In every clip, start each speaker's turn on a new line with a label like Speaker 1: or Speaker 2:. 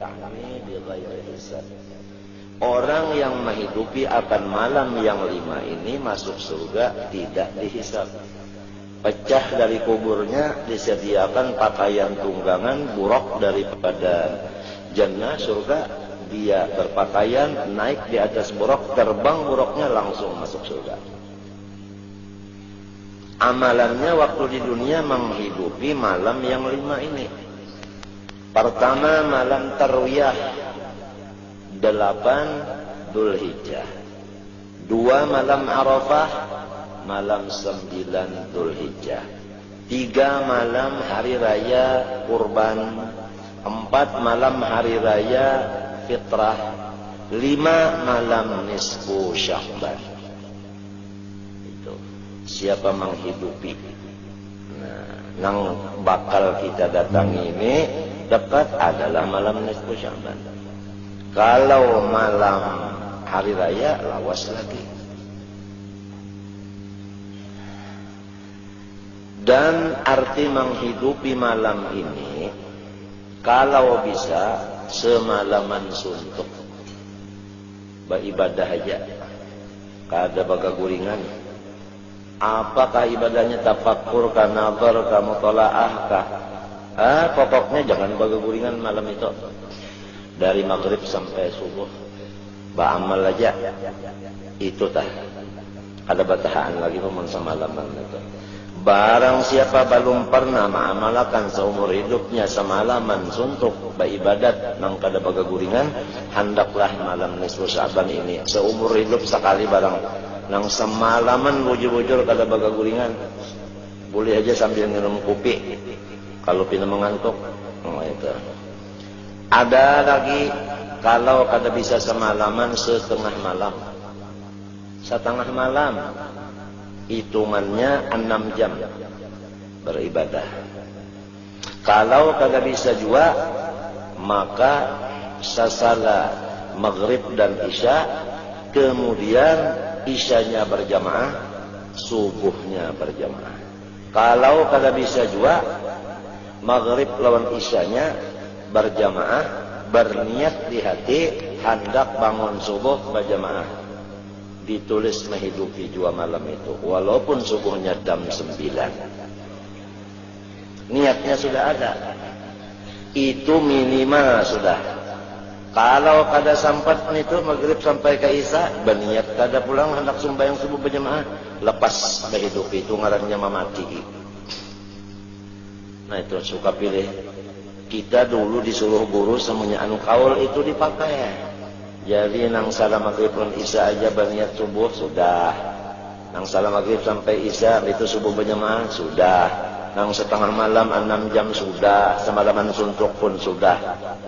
Speaker 1: tahmid ghairi hisab. Orang yang menghidupi akan malam yang 5 ini masuk surga tidak dihisab. Pecah dari kuburnya disediakan pakaian tunggangan buruk daripada jannah surga, dia berpakaian naik di atas buruk, terbang buruknya langsung masuk surga. Amalannya waktu di dunia menghidupi malam yang 5 ini. Pertama malam tarwiyah 8 Dzulhijjah. 2 malam Arafah malam 9 Dzulhijjah. 3 malam hari raya Kurban. 4 malam hari raya Fitrah. 5 malam nisfu Sya'ban. Itu siapa menghidupi. Nah, yang bakal kita datangi ini dekat adalah malam nisfu Sya'ban. Kalau malam hari raya lawas lagi. Dan arti menghidupi malam ini, kalau bisa semalaman suntuk beribadah aja, kada bagaguringan. Apakah ibadahnya tafakur kah, nazar kah, mutalaah kah? Pokoknya jangan bagaguringan malam itu. Dari maghrib sampai subuh beramal aja. Itu tah ada batahan lagi pun semalaman itu. Barang siapa belum pernah mengamalkan seumur hidupnya semalaman suntuk beribadat nang kada bagaguringan, hendaklah malam nisfu Sya'ban ini seumur hidup sekali barang nang semalaman bujur-bujur kada bagaguringan. Boleh aja sambil minum kopi kalau pina mengantuk. Itu. Ada lagi kalau kada bisa semalaman setengah malam. Setengah malam hitungannya 6 jam beribadah. Kalau kada bisa juga maka sasala maghrib dan isya, kemudian isyanya berjamaah, subuhnya berjamaah. Kalau kada bisa juga maghrib lawan isyanya berjamaah, berniat di hati hendak bangun subuh berjamaah. Ditulis menghidupi jua malam itu walaupun subuhnya jam 9. Niatnya sudah ada. Itu minimal sudah. Kalau kada sampat itu maghrib sampai ke isya, berniat kada pulang hendak sembahyang subuh berjamaah, lepas menghidupi itu ngarannya memati. Nah itu suka pilih. Kita dulu disuruh guru semuanya anu kaul itu dipakai. Jadi nang salam maghrib dan isya aja berniat subuh sudah. Nang salam maghrib sampai isya itu subuh berjamaah sudah. Nang setengah malam 6 jam sudah. Semalaman suntuk pun sudah.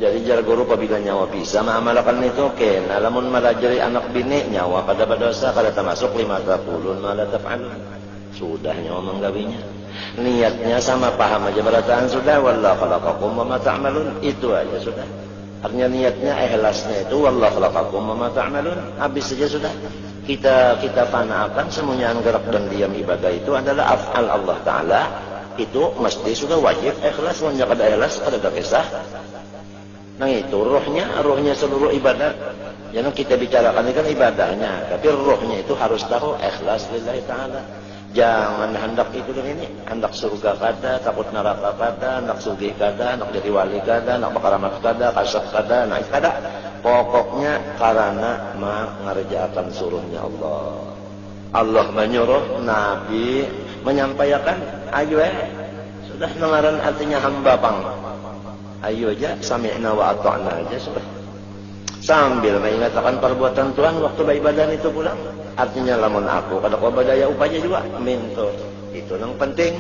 Speaker 1: Jadi jar guru apabila nyawa bisa mengamalkan itu oke. Namun malajari anak bini nyawa pada dosa kada termasuk 50 malah taf'alun. Sudah nyawa menggawinya. Niatnya sama paham aja berataan sudah. Wallahu khalaqakum wa ma ta'malun. Itu aja sudah. Artinya niatnya ikhlasnya itu wallahu khalaqakum wa ma ta'malun. Habis saja sudah. Kita fanakan semuanya gerak dan diam ibadah itu adalah af'al Allah Ta'ala. Itu mesti sudah wajib ikhlas. Wanya kada ikhlas kada ada kisah. Nah itu ruhnya seluruh ibadat. Jangan kita bicarakan ini kan ibadahnya. Tapi ruhnya itu harus tahu ikhlas lillahi ta'ala. Jangan hendak itu dan ini, hendak surga kada, takut neraka kada, hendak sugih kada, hendak jadi wali kada, hendak makaramat kada, kasat kada, naik kada. Pokoknya karena mengerjakan suruhnya Allah. Allah menyuruh, Nabi menyampaikan, ayo sudah dengaran artinya hamba pang. Ayo aja, sami'na wa ata'na aja sudah. Sambil mengingatkan perbuatan Tuhan waktu beribadah itu pulang. Artinya lamun aku kada kau badaya upaya juga minto. Itu yang penting.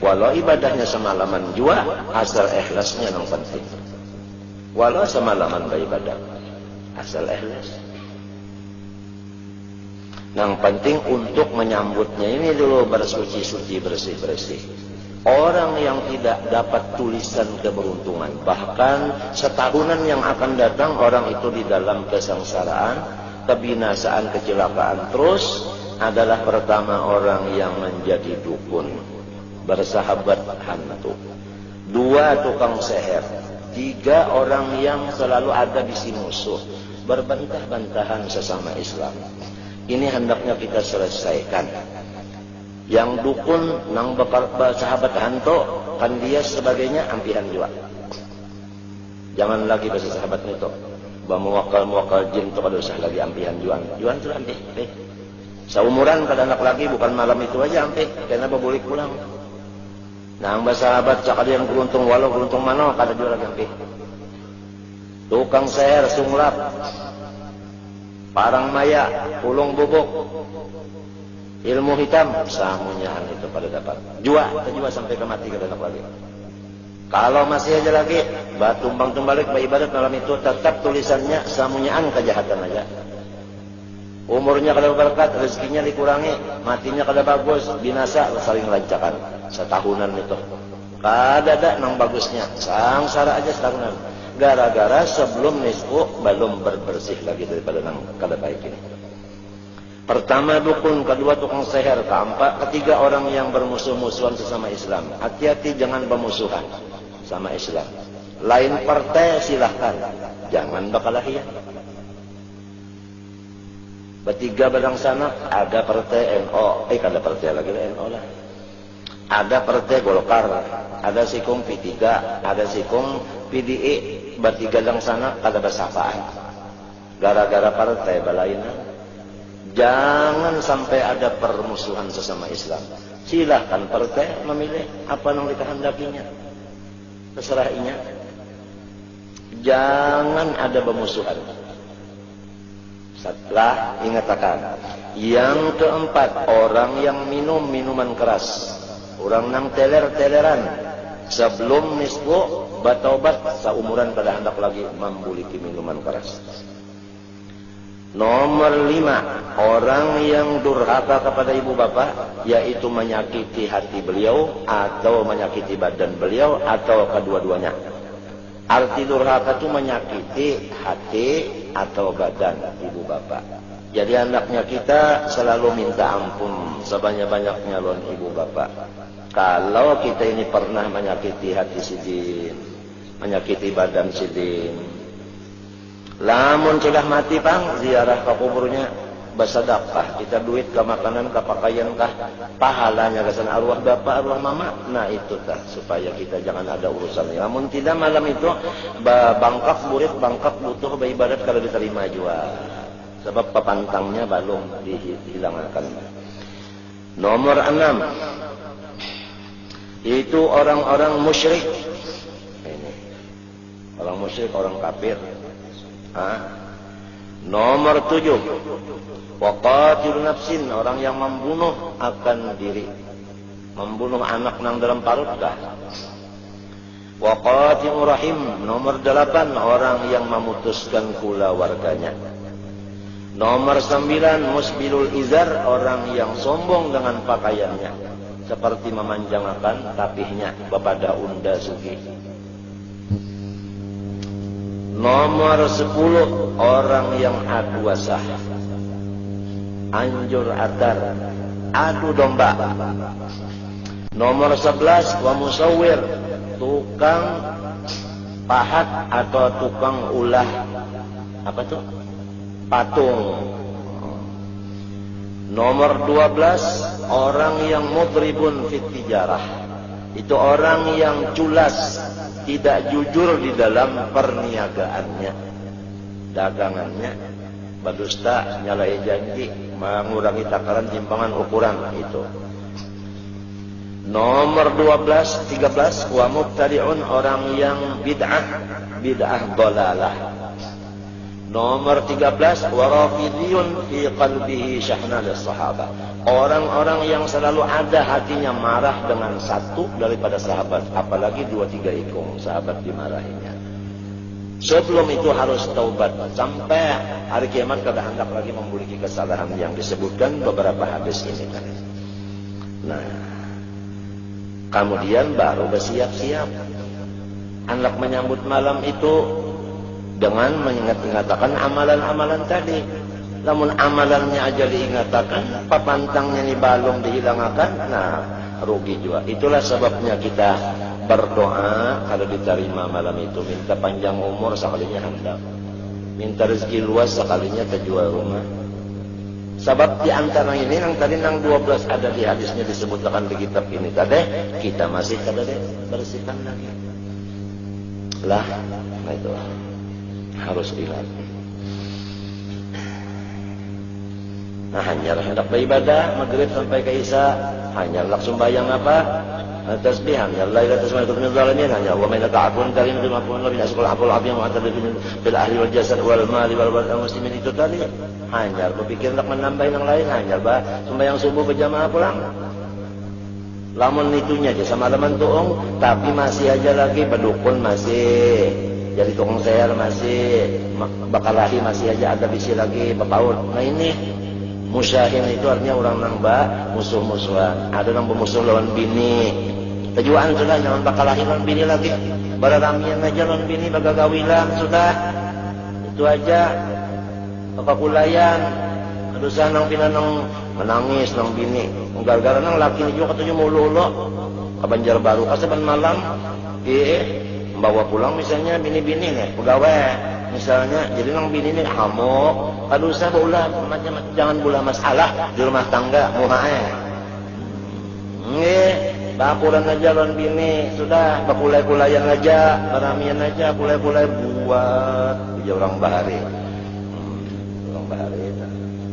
Speaker 1: Walau ibadahnya semalaman juga, asal ikhlasnya yang penting. Walau semalaman beribadah, asal ikhlas. Yang penting untuk menyambutnya ini dulu bersuci-suci, bersih-bersih. Orang yang tidak dapat tulisan keberuntungan, bahkan setahunan yang akan datang orang itu di dalam kesengsaraan, kebinasaan, kecelakaan terus adalah pertama orang yang menjadi dukun, bersahabat hantu. 2 tukang seher, 3 orang yang selalu ada di sisi musuh, berbantah-bantahan sesama Islam. Ini hendaknya kita selesaikan. Yang dukun nang sahabat hanto kan dia sebagainya ampihan juga. Jangan lagi bahasa sahabat itu. Muwakal jin itu kada usah lagi ampihan juan. Juan itu ampih. Seumuran kada anak lagi bukan malam itu aja ampih. Karena boleh pulang. Nah, bahasa sahabat cakap yang beruntung walau beruntung mano kada juga lagi ampih. Tukang seher sunglap. Parang maya, pulung bubuk. Ilmu hitam samunyahan itu pada dapat. Jua sampai ke mati kada anak lagi. Kalau masih aja lagi tumbang balik ibadat malam itu tetap tulisannya samunyaan kejahatan aja. Umurnya kada berkat, rezekinya dikurangi, matinya kada bagus, binasa saling lancakan. Setahunan itu. Kada ada nang bagusnya, sangsara aja setahunan. Gara-gara sebelum nisfu belum berbersih lagi daripada nang kada baik ini. Pertama dukun, kedua tukang seher, keempat, ketiga orang yang bermusuh-musuhan sesama Islam. Hati-hati jangan bermusuhan sama Islam. Lain partai silahkan, jangan bakalahian. Bertiga badang sana ada partai NO, kada partai lagi NO lah. Ada partai Golkar, ada sikung P3, ada sikung PDI, bertiga dang sana kada bersapaan. Gara-gara partai balainan. Jangan sampai ada permusuhan sesama Islam. Silahkan partai memilih apa yang dikehendakinya. Terserah inya. Jangan ada pemusuhan. Setelah ingatakan. Yang keempat, orang yang minum minuman keras. Orang nang teler-teleran. Sebelum nisfu bataubat seumuran pada hendak lagi membuliki minuman keras. Nomor 5, orang yang durhaka kepada ibu bapak, yaitu menyakiti hati beliau atau menyakiti badan beliau atau kedua-duanya. Arti durhaka itu menyakiti hati atau badan ibu bapak. Jadi anaknya kita selalu minta ampun sebanyak-banyaknya lawan ibu bapak. Kalau kita ini pernah menyakiti hati sidin, menyakiti badan sidin, lamun sudah mati pang ziarah ke kuburnya bersedekah, kita duit ke makanan ke pakaian kah pahalanya kesan arwah bapak arwah mama. Nah itu tah supaya kita jangan ada urusan. Namun tidak malam itu bangkak murid bangkak butuh beribadat kalau diterima juga sebab papantangnya belum dihilangkan. Nomor 6 itu orang-orang musyrik. Ini orang musyrik, orang kafir. Nomor 7, waqatil nafsin, orang yang membunuh akan diri, membunuh anak nang dalam parut kah. Waqatil rahim, nomor 8, orang yang memutuskan pula warganya. Nomor 9, musbilul izar, orang yang sombong dengan pakaiannya, seperti memanjangkan tapihnya kepada unda sugi. Nomor 10, orang yang adu wasah, anjur atar, adu domba. Nomor 11, wa musawwir, tukang pahat atau tukang ulah apa tuh? Patung. Nomor 12, orang yang mudribun fit tijarah. Itu orang yang culas, tidak jujur di dalam perniagaannya, dagangannya, berdusta, nyalai janji, mengurangi takaran timbangan ukuran itu. Nomor 13, wa mubtadi'un, orang yang bid'ah dalalah. Nomor 13, wa rafidiyun fi qalbihi syahna lis-sahabah. Orang-orang yang selalu ada hatinya marah dengan satu daripada sahabat, apalagi 2-3 ikung sahabat dimarahinya. Sebelum itu harus taubat sampai hari kiamat kada hendak lagi memiliki kesalahan yang disebutkan beberapa hadis ini kan. Nah, kemudian baru bersiap-siap. Hendak menyambut malam itu dengan mengatakan amalan-amalan tadi. Namun amalannya aja diingatakan, papantangnya ni balong dihilangkan, nah rugi juga. Itulah sebabnya kita berdoa kalau diterima malam itu, minta panjang umur sekalinya hendak, minta rezeki luas sekalinya terjual rumah. Sebab di antara ini yang tadi nang 12 ada di hadisnya disebutkan di kitab ini tadi, kita masih kada bersihkan lagi. Lah, nah itu harus dilatih. Nah, hanya hendak beribadah maghrib sampai ke isya, hanya langsung bayang apa? Tasbih, hanya la ilaha illallah min zalimin, hanya wa man ta'afun karim bima qulna bin asqal aful abiyam wa atad bil ahli wal jasad wal mali wal walad muslimin. Itu tadi hanya berpikir untuk menambah yang lain, hanya sembahyang subuh berjamaah pulang. Lamun itunya aja sama laman tuung, tapi masih aja lagi berdukun, masih jadi tukang sayar, masih bakalahi, masih aja ada bisi lagi berpaut. Nah ini musyahin itu artinya orang nambah musuh-musuhan. Ada yang bermusuh lawan bini. Tujuan sudah jangan bakal lahir lawan bini lagi. Bararamian aja lawan bini bagagawilan sudah. Itu aja. Pakakulayan. Adusan nang pinanang menangis nang bini. Gara-gara nang laki ni juga katanya mulu-ulo. Ke Banjarbaru kasaban malam. Membawa pulang misalnya bini-bini nih pegawai. Misalnya jadi nang bini nih hamuk. Kadusa ulah macam jangan bula masalah di rumah tangga muhae. Bakuran aja lawan bini, sudah bakulai-kulayan aja, baramian aja, kulai-kulai buat dia orang bahari. Orang bahari.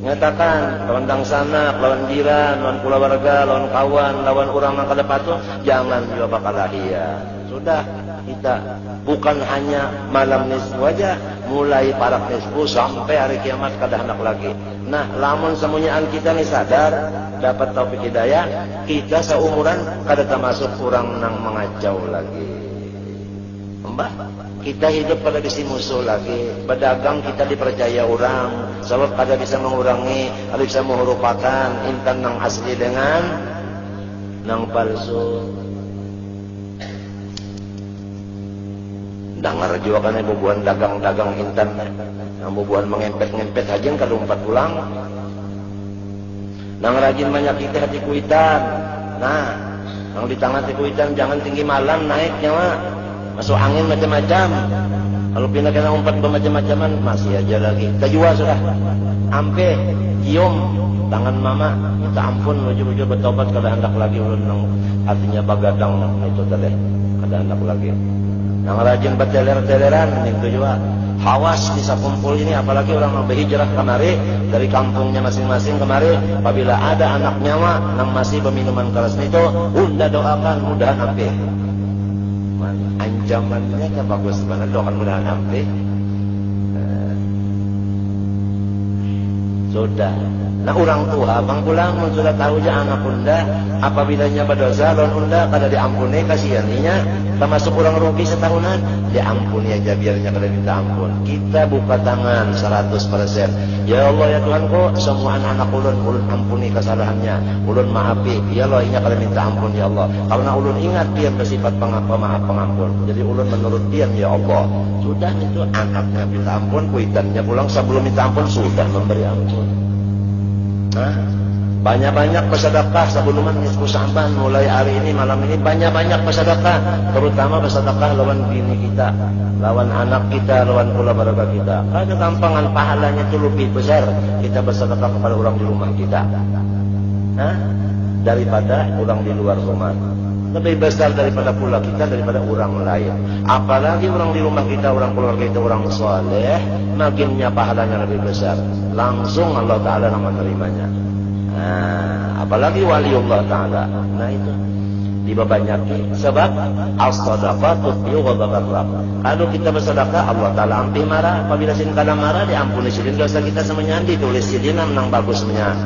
Speaker 1: Nyatakan lawan dangsanak, lawan jiran, lawan keluarga, lawan kawan, lawan orang yang kada patuh, jangan juga bakal lahir. Sudah kita bukan hanya malam nisfu aja, mulai parak nisfu sampai hari kiamat kada hendak lagi. Nah, lamun semuanyaan kita nih sadar, dapat taufik hidayah, kita seumuran kada termasuk orang nang mengacau lagi. Mbah, kita hidup pada bisi musuh lagi, berdagang kita dipercaya orang, sebab kada bisa mengurangi, kada bisa menghurufkan intan nang asli dengan nang palsu. Dengar juga kan bubuan dagang-dagang intan, yang bubuan mengempet-ngempet aja kalau umpat pulang. Nang rajin banyak kita hati kuitan. Nah, nang di tangan hati kuitan jangan tinggi malam naiknya mah. Masuk angin macam-macam. Kalau pindah kena umpat bermacam-macaman masih aja lagi. Kita jual sudah. Ampe cium tangan mama, minta ampun ujur-ujur bertobat kada hendak lagi ulun nang artinya bagadang itu tadi. Kada hendak lagi. Yang rajin berteler-teleran itu juga hawas bisa kumpul ini, apalagi orang yang berhijrah kemari dari kampungnya masing-masing kemari, apabila ada anak nyawa yang masih berminuman keras itu, unda doakan mudahan ampe. Ancamannya kan bagus banget, doakan mudahan ampe. Sudah. Nah orang tua bang pulang sudah tahu aja anak unda apabilanya berdosa lawan unda kada diampuni kasihannya, termasuk orang rugi setahunan diampuni aja biarnya kada minta ampun. Kita buka tangan 100%. Ya Allah ya Tuhanku, semua anak-anak ulun ampuni kesalahannya, ulun maafi. Ya Allah inya kada minta ampun ya Allah. Karena ulun ingat dia bersifat pemaaf pengampun. Jadi ulun menurut dia ya Allah. Sudah itu anaknya minta ampun, kuitannya pulang sebelum minta ampun sudah memberi ampun. Nah, banyak-banyak bersedekah sebelum nisfu Sya'ban. Mulai hari ini malam ini banyak-banyak bersedekah, terutama bersedekah lawan bini kita, lawan anak kita, lawan pula keluarga kita. Karena gampangan pahalanya itu lebih besar kita bersedekah kepada orang di rumah kita, nah, daripada orang di luar rumah. Lebih besar daripada pula kita daripada orang lain. Apalagi orang di rumah kita, orang keluarga kita, orang soleh, makinnya pahalanya lebih besar. Langsung Allah Ta'ala yang menerimanya. Nah, apalagi waliullah Ta'ala. Nah itu dibanyaki. Sebab as-sadaqah tutfi'u ghadabar Rabb. Kalau kita bersedekah, Allah Ta'ala ampih marah. Apabila sin kada marah, diampuni sidin dosa kita semuanya, ditulis sidin nang bagus semuanya.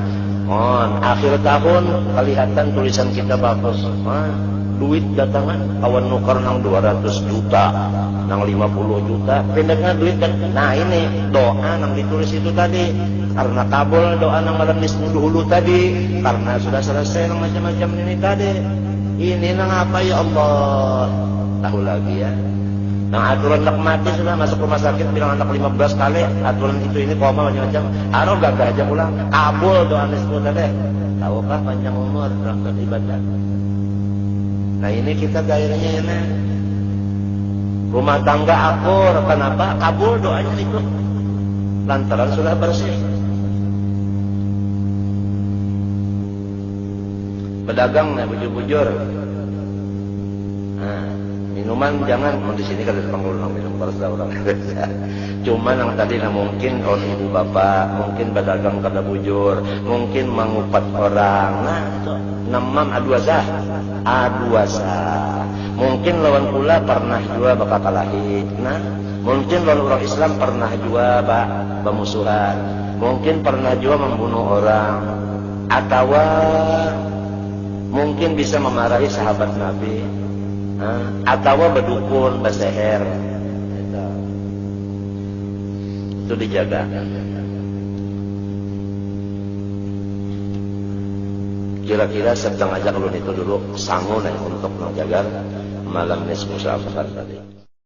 Speaker 1: Akhir tahun kelihatan tulisan kita bagus. Duit datangan kawan nukar nang 200 juta, nang 50 juta, pendeknya duit kan. Nah ini doa nang ditulis itu tadi, karena kabul doa nang malam nisfu dulu tadi, karena sudah selesai nang macam-macam ini tadi. Ini nang apa ya Allah? Tahu lagi ya. Nah aturan nak mati sudah masuk rumah sakit bilang anak 15 kali, aturan itu ini koma macam-macam. Aro gagah aja pulang, kabul doa nisfu tadi. Tahukah panjang umur berangkat ibadah? Nah ini kita gairahnya ini. Rumah tangga akur, kenapa? Kabul doanya itu. Lantaran sudah bersih. Pedagang nih bujur-bujur. Nah, minuman jangan, di sini kan ada pengguna minum persa orang. Cuman yang tadi mungkin ibu bapak, mungkin pedagang kada bujur, mungkin mengupat orang. Nah itu namam aduasa. Mungkin lawan pula pernah juga bakal kalahi. Nah, mungkin lawan orang Islam pernah juga bermusuhan. Mungkin pernah juga membunuh orang. Atau mungkin bisa memarahi sahabat Nabi. Atau berdukun, berseher. Itu dijaga. Kira-kira sedang aja kalau itu dulu sanggup untuk menjaga malam nisfu sya'ban tadi.